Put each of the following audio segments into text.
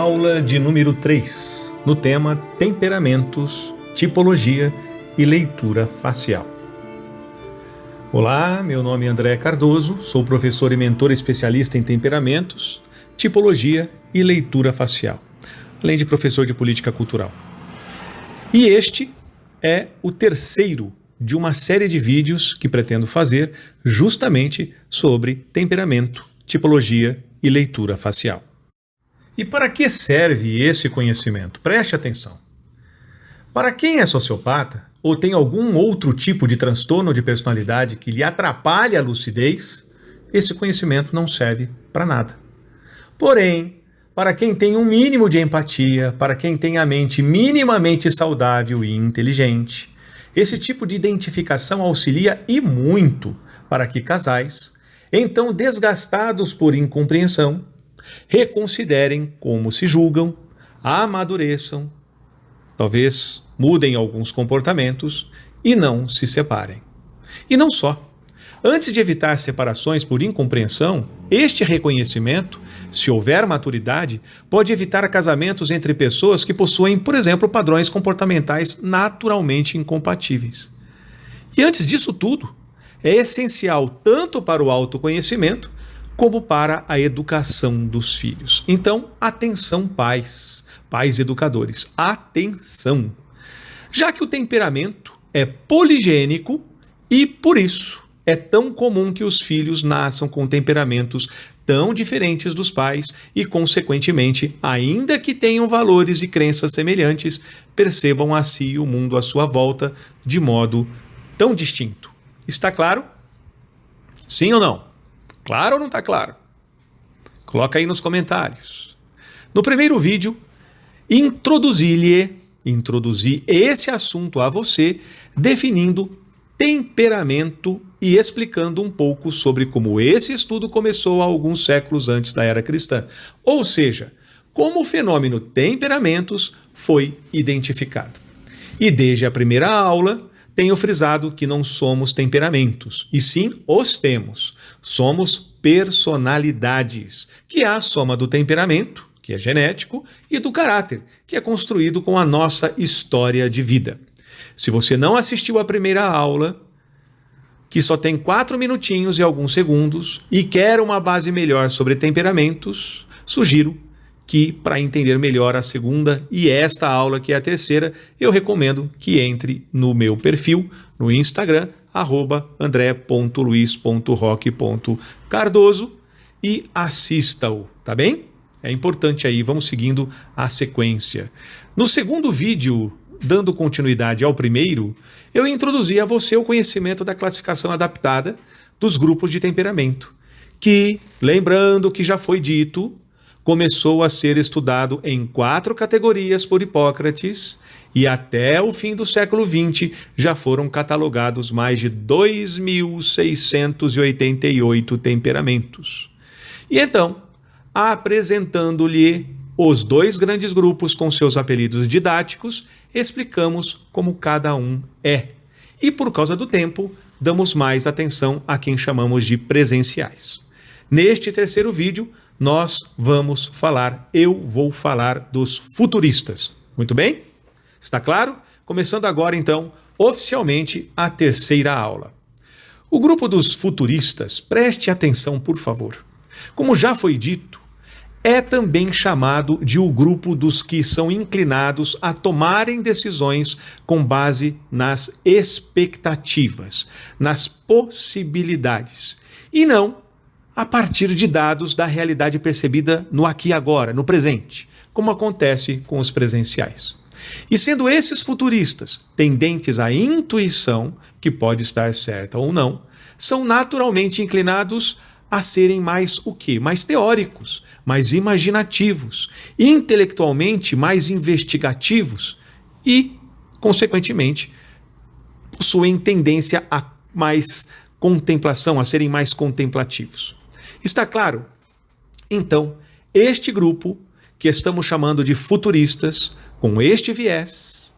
Aula de número 3, no tema Temperamentos, Tipologia e Leitura Facial. Olá, meu nome é André Cardoso, sou professor e mentor especialista em temperamentos, tipologia e leitura facial, além de professor de política cultural. E este é o terceiro de uma série de vídeos que pretendo fazer justamente sobre temperamento, tipologia e leitura facial. E para que serve esse conhecimento? Preste atenção. Para quem é sociopata ou tem algum outro tipo de transtorno de personalidade que lhe atrapalha a lucidez, esse conhecimento não serve para nada. Porém, para quem tem um mínimo de empatia, para quem tem a mente minimamente saudável e inteligente, esse tipo de identificação auxilia e muito para que casais, então desgastados por incompreensão, reconsiderem como se julgam, amadureçam, talvez mudem alguns comportamentos e não se separem. E não só. Antes de evitar separações por incompreensão, este reconhecimento, se houver maturidade, pode evitar casamentos entre pessoas que possuem, por exemplo, padrões comportamentais naturalmente incompatíveis. E antes disso tudo, é essencial tanto para o autoconhecimento como para a educação dos filhos. Então, atenção pais educadores, atenção! Já que o temperamento é poligênico e, por isso, é tão comum que os filhos nasçam com temperamentos tão diferentes dos pais e, consequentemente, ainda que tenham valores e crenças semelhantes, percebam a si e o mundo à sua volta de modo tão distinto. Está claro? Sim ou não? Claro ou não está claro? Coloca aí nos comentários. No primeiro vídeo, introduzi esse assunto a você, definindo temperamento e explicando um pouco sobre como esse estudo começou há alguns séculos antes da era cristã. Ou seja, como o fenômeno temperamentos foi identificado. E desde a primeira aula, tenho frisado que não somos temperamentos, e sim os temos. Somos personalidades, que é a soma do temperamento, que é genético, e do caráter, que é construído com a nossa história de vida. Se você não assistiu à primeira aula, que só tem 4 minutinhos e alguns segundos, e quer uma base melhor sobre temperamentos, sugiro que, para entender melhor a segunda e esta aula, que é a terceira, eu recomendo que entre no meu perfil no Instagram, @andré.luiz.roque.cardoso e assista-o, tá bem? É importante aí, vamos seguindo a sequência. No segundo vídeo, dando continuidade ao primeiro, eu introduzi a você o conhecimento da classificação adaptada dos grupos de temperamento, que, lembrando que já foi dito, começou a ser estudado em 4 categorias por Hipócrates e até o fim do século XX já foram catalogados mais de 2.688 temperamentos. E então, apresentando-lhe os 2 grandes grupos com seus apelidos didáticos, explicamos como cada um é. E por causa do tempo, damos mais atenção a quem chamamos de presenciais. Neste terceiro vídeo, eu vou falar dos futuristas. Muito bem? Está claro? Começando agora, então, oficialmente a terceira aula. O grupo dos futuristas, preste atenção, por favor. Como já foi dito, é também chamado de o grupo dos que são inclinados a tomarem decisões com base nas expectativas, nas possibilidades, e não a partir de dados da realidade percebida no aqui e agora, no presente, como acontece com os presenciais. E sendo esses futuristas tendentes à intuição, que pode estar certa ou não, são naturalmente inclinados a serem mais o quê? Mais teóricos, mais imaginativos, intelectualmente mais investigativos e, consequentemente, possuem tendência a mais contemplação, a serem mais contemplativos. Está claro? Então, este grupo, que estamos chamando de futuristas, com este viés,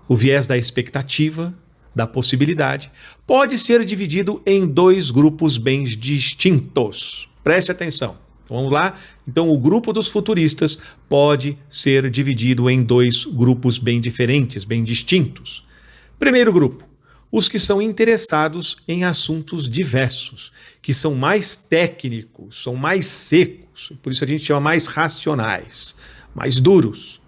o viés da expectativa, da possibilidade, pode ser dividido em 2 grupos bem distintos. Preste atenção. Então, vamos lá? Então, o grupo dos futuristas pode ser dividido em dois grupos bem diferentes, bem distintos. Primeiro grupo, os que são interessados em assuntos diversos, que são mais técnicos, são mais secos, por isso a gente chama mais racionais, mais duros.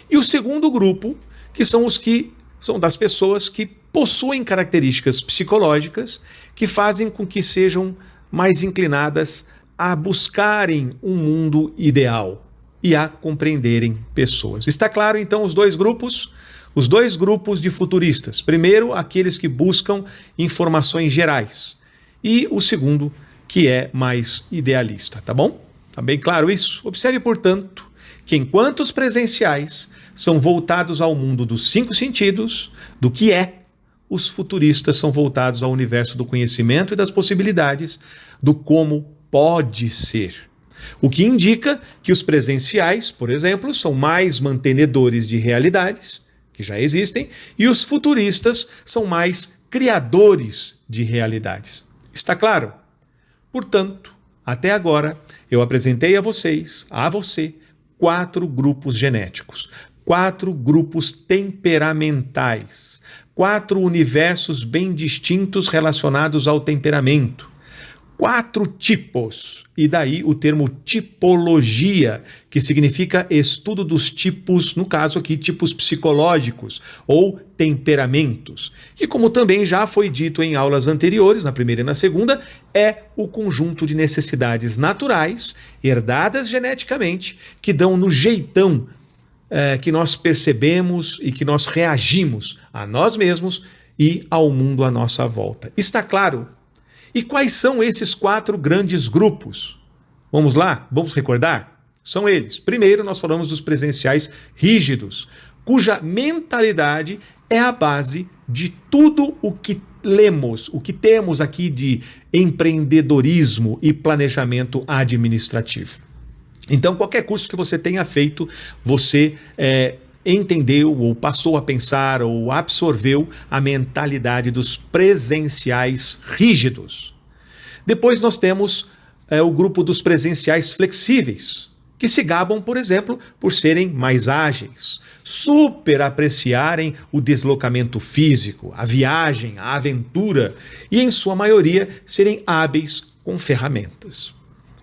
E o segundo grupo, que são os que são das pessoas que possuem características psicológicas que fazem com que sejam mais inclinadas a buscarem um mundo ideal e a compreenderem pessoas. Está claro, então, os dois grupos? Os dois grupos de futuristas. Primeiro, aqueles que buscam informações gerais. E o segundo, que é mais idealista, tá bom? Tá bem claro isso? Observe, portanto, que enquanto os presenciais são voltados ao mundo dos 5 sentidos, do que é, os futuristas são voltados ao universo do conhecimento e das possibilidades, do como pode ser. O que indica que os presenciais, por exemplo, são mais mantenedores de realidades, que já existem, e os futuristas são mais criadores de realidades. Está claro? Portanto, até agora, eu apresentei a você, 4 grupos genéticos, 4 grupos temperamentais, 4 universos bem distintos relacionados ao temperamento, 4 tipos, e daí o termo tipologia, que significa estudo dos tipos, no caso aqui, tipos psicológicos ou temperamentos, que, como também já foi dito em aulas anteriores, na primeira e na segunda, é o conjunto de necessidades naturais, herdadas geneticamente, que dão no jeitão que nós percebemos e que nós reagimos a nós mesmos e ao mundo à nossa volta. Está claro? E quais são esses 4 grandes grupos? Vamos lá? Vamos recordar? São eles. Primeiro, nós falamos dos presenciais rígidos, cuja mentalidade é a base de tudo o que lemos, o que temos aqui de empreendedorismo e planejamento administrativo. Então, qualquer curso que você tenha feito, você entendeu ou passou a pensar ou absorveu a mentalidade dos presenciais rígidos. Depois nós temos o grupo dos presenciais flexíveis, que se gabam, por exemplo, por serem mais ágeis, super apreciarem o deslocamento físico, a viagem, a aventura e, em sua maioria, serem hábeis com ferramentas.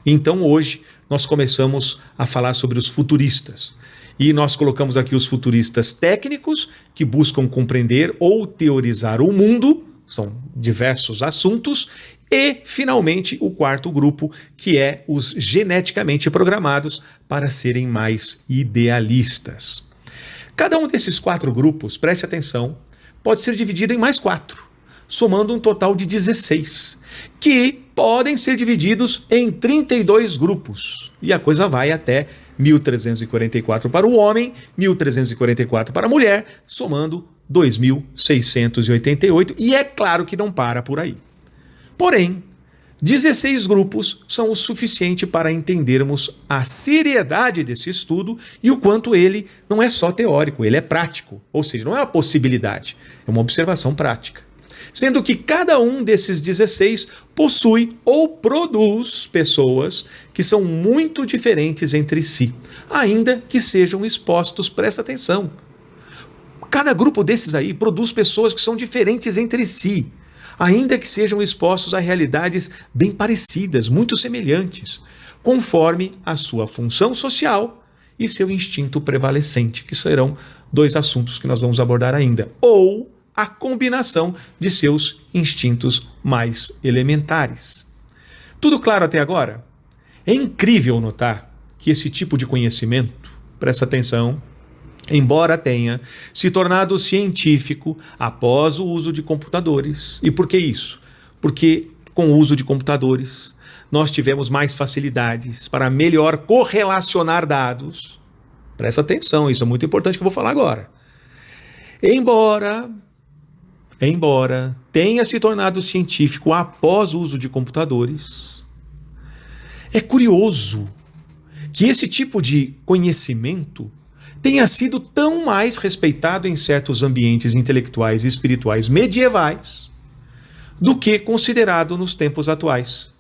Então, hoje, nós começamos a falar sobre os futuristas. E nós colocamos aqui os futuristas técnicos, que buscam compreender ou teorizar o mundo, são diversos assuntos, e, finalmente, o 4º grupo, que é os geneticamente programados para serem mais idealistas. Cada um desses 4 grupos, preste atenção, pode ser dividido em mais 4, somando um total de 16, que podem ser divididos em 32 grupos. E a coisa vai até 1.344 para o homem, 1.344 para a mulher, somando 2.688. E é claro que não para por aí. Porém, 16 grupos são o suficiente para entendermos a seriedade desse estudo e o quanto ele não é só teórico, ele é prático. Ou seja, não é uma possibilidade, é uma observação prática. Sendo que cada um desses 16 possui ou produz pessoas que são muito diferentes entre si, ainda que sejam expostos, presta atenção. Cada grupo desses aí produz pessoas que são diferentes entre si, ainda que sejam expostos a realidades bem parecidas, muito semelhantes, conforme a sua função social e seu instinto prevalecente, que serão 2 assuntos que nós vamos abordar ainda, ou a combinação de seus instintos mais elementares. Tudo claro até agora? É incrível notar que esse tipo de conhecimento, presta atenção, embora tenha se tornado científico após o uso de computadores. E por que isso? Porque com o uso de computadores nós tivemos mais facilidades para melhor correlacionar dados. Presta atenção, isso é muito importante que eu vou falar agora. Embora tenha se tornado científico após o uso de computadores, é curioso que esse tipo de conhecimento tenha sido tão mais respeitado em certos ambientes intelectuais e espirituais medievais do que considerado nos tempos atuais.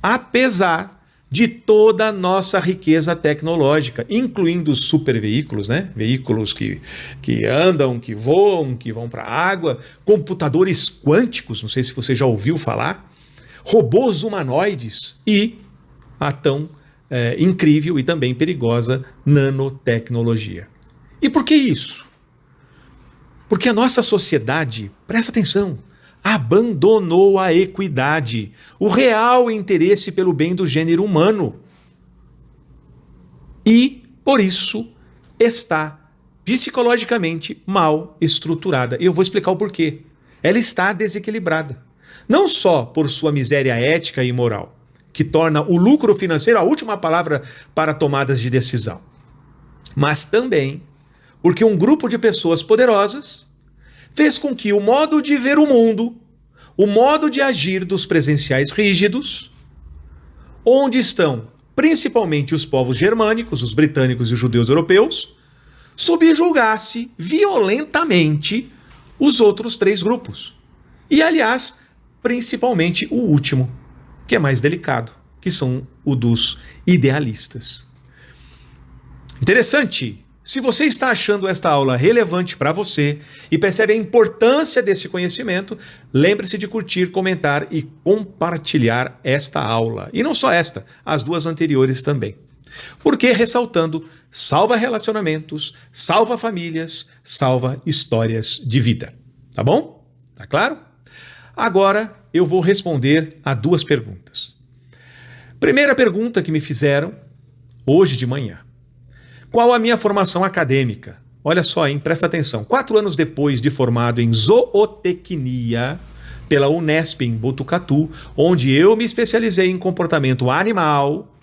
Apesar de toda a nossa riqueza tecnológica, incluindo os superveículos, né? Veículos que andam, que voam, que vão para a água, computadores quânticos, não sei se você já ouviu falar, robôs humanoides e a tão incrível e também perigosa nanotecnologia. E por que isso? Porque a nossa sociedade, presta atenção, abandonou a equidade, o real interesse pelo bem do gênero humano. E, por isso, está psicologicamente mal estruturada. E eu vou explicar o porquê. Ela está desequilibrada. Não só por sua miséria ética e moral, que torna o lucro financeiro a última palavra para tomadas de decisão, mas também porque um grupo de pessoas poderosas fez com que o modo de ver o mundo, o modo de agir dos presenciais rígidos, onde estão principalmente os povos germânicos, os britânicos e os judeus europeus, subjugasse violentamente os outros 3 grupos. E, aliás, principalmente o último, que é mais delicado, que são o dos idealistas. Interessante. Se você está achando esta aula relevante para você e percebe a importância desse conhecimento, lembre-se de curtir, comentar e compartilhar esta aula. E não só esta, as 2 anteriores também. Porque, ressaltando, salva relacionamentos, salva famílias, salva histórias de vida. Tá bom? Tá claro? Agora eu vou responder a 2 perguntas. Primeira pergunta que me fizeram hoje de manhã. Qual a minha formação acadêmica? Olha só, hein? Presta atenção. 4 anos depois de formado em zootecnia pela Unesp em Botucatu, onde eu me especializei em comportamento animal,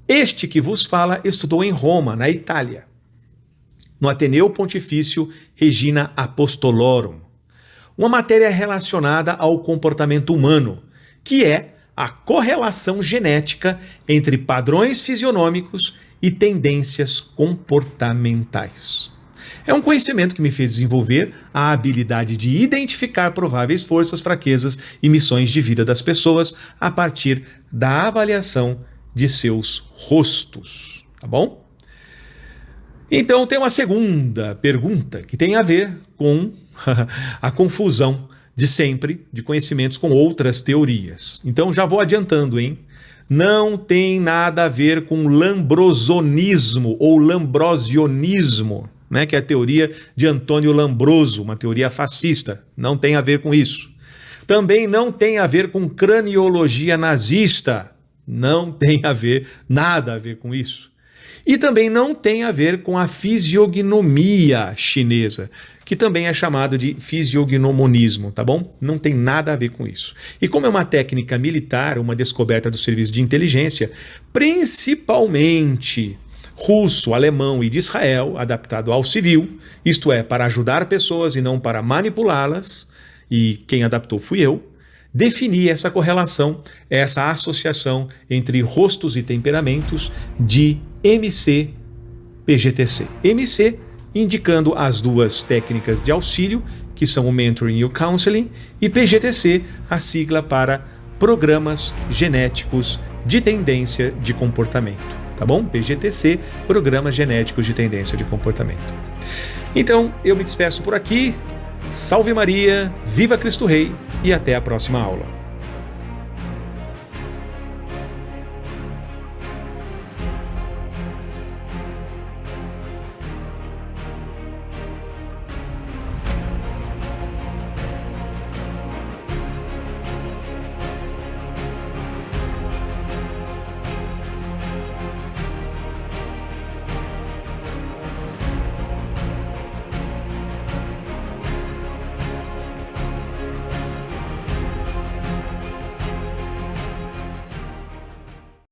este que vos fala estudou em Roma, na Itália, no Ateneu Pontifício Regina Apostolorum, uma matéria relacionada ao comportamento humano, que é a correlação genética entre padrões fisionômicos e tendências comportamentais. É um conhecimento que me fez desenvolver a habilidade de identificar prováveis forças, fraquezas e missões de vida das pessoas a partir da avaliação de seus rostos. Tá bom? Então tem uma segunda pergunta que tem a ver com a confusão de sempre de conhecimentos com outras teorias. Então já vou adiantando, hein? Não tem nada a ver com lambrosonismo ou lambrosionismo, né, que é a teoria de Antônio Lambroso, uma teoria fascista. Não tem a ver com isso. Também não tem a ver com craniologia nazista. Não tem a ver, nada a ver com isso. E também não tem a ver com a fisiognomia chinesa, que também é chamado de fisiognomonismo, tá bom? Não tem nada a ver com isso. E como é uma técnica militar, uma descoberta do serviço de inteligência, principalmente russo, alemão e de Israel, adaptado ao civil, isto é, para ajudar pessoas e não para manipulá-las, e quem adaptou fui eu, defini essa correlação, essa associação entre rostos e temperamentos de MC-PGTC. MC indicando as 2 técnicas de auxílio, que são o Mentoring e o Counseling, e PGTC, a sigla para Programas Genéticos de Tendência de Comportamento. Tá bom? PGTC, Programas Genéticos de Tendência de Comportamento. Então, eu me despeço por aqui. Salve Maria, viva Cristo Rei e até a próxima aula.